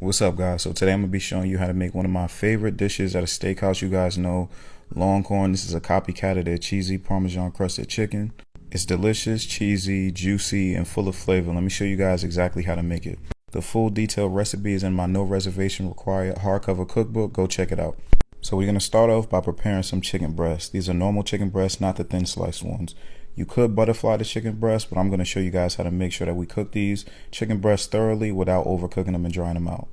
What's up, guys? So today I'm gonna be showing you how to make one of my favorite dishes at a steakhouse. You guys know Longhorn. This is a copycat of their cheesy Parmesan crusted chicken. It's delicious, cheesy, juicy, and full of flavor. Let me show you guys exactly how to make it. The full detailed recipe is in my no reservation required hardcover cookbook. Go check it out. So we're gonna start off by preparing some chicken breasts. These are normal chicken breasts, not the thin sliced ones. You could butterfly the chicken breast, but I'm going to show you guys how to make sure that we cook these chicken breasts thoroughly without overcooking them and drying them out.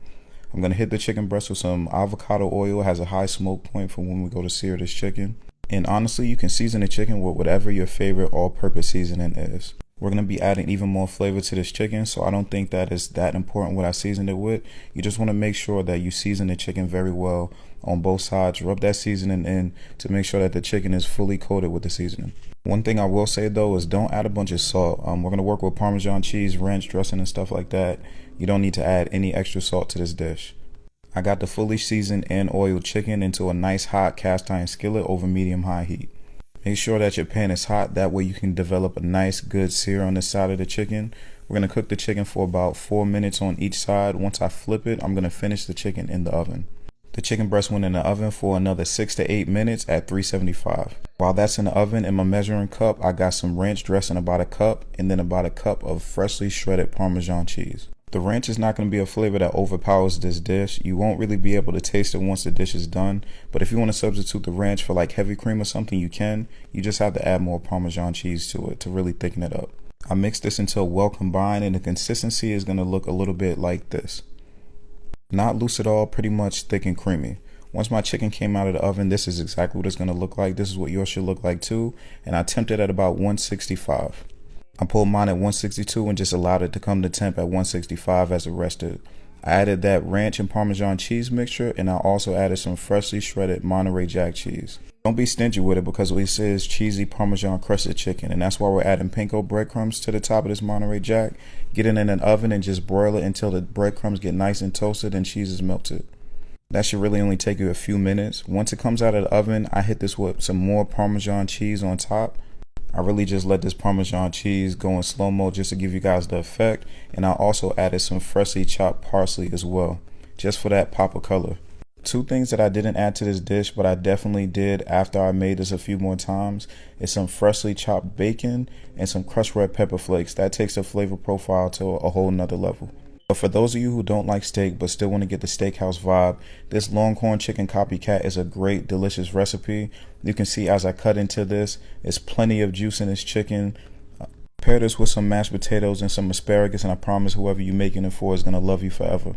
I'm going to hit the chicken breast with some avocado oil. It has a high smoke point for when we go to sear this chicken. And honestly, you can season the chicken with whatever your favorite all-purpose seasoning is. We're going to be adding even more flavor to this chicken, so I don't think that is that important what I seasoned it with. You just want to make sure that you season the chicken very well on both sides. Rub that seasoning in to make sure that the chicken is fully coated with the seasoning. One thing I will say though is don't add a bunch of salt. We're going to work with Parmesan cheese, ranch dressing, and stuff like that. You don't need to add any extra salt to this dish. I got the fully seasoned and oiled chicken into a nice hot cast iron skillet over medium-high heat. Make sure that your pan is hot, that way you can develop a nice good sear on the side of the chicken. We're going to cook the chicken for about 4 minutes on each side. Once I flip it, I'm going to finish the chicken in the oven. The chicken breast went in the oven for another 6 to 8 minutes at 375. While that's in the oven, in my measuring cup, I got some ranch dressing, about a cup, and then about a cup of freshly shredded Parmesan cheese. The ranch is not going to be a flavor that overpowers this dish. You won't really be able to taste it once the dish is done, but if you want to substitute the ranch for like heavy cream or something, you can. You just have to add more Parmesan cheese to it to really thicken it up. I mixed this until well combined, and the consistency is going to look a little bit like this. Not loose at all, pretty much thick and creamy. Once my chicken came out of the oven, this is exactly what it's going to look like. This is what yours should look like too, and I temped it at about 165. I pulled mine at 162 and just allowed it to come to temp at 165 as it rested. I added that ranch and Parmesan cheese mixture, and I also added some freshly shredded Monterey Jack cheese. Don't be stingy with it because it says cheesy Parmesan crusted chicken, and that's why we're adding panko breadcrumbs to the top of this Monterey Jack. Get it in an oven and just broil it until the breadcrumbs get nice and toasted and cheese is melted. That should really only take you a few minutes. Once it comes out of the oven, I hit this with some more Parmesan cheese on top. I really just let this Parmesan cheese go in slow-mo just to give you guys the effect, and I also added some freshly chopped parsley as well, just for that pop of color. Two things that I didn't add to this dish, but I definitely did after I made this a few more times, is some freshly chopped bacon and some crushed red pepper flakes. That takes the flavor profile to a whole nother level. But for those of you who don't like steak but still want to get the steakhouse vibe, this Longhorn chicken copycat is a great, delicious recipe. You can see as I cut into this, there's plenty of juice in this chicken. Pair this with some mashed potatoes and some asparagus, and I promise whoever you're making it for is going to love you forever.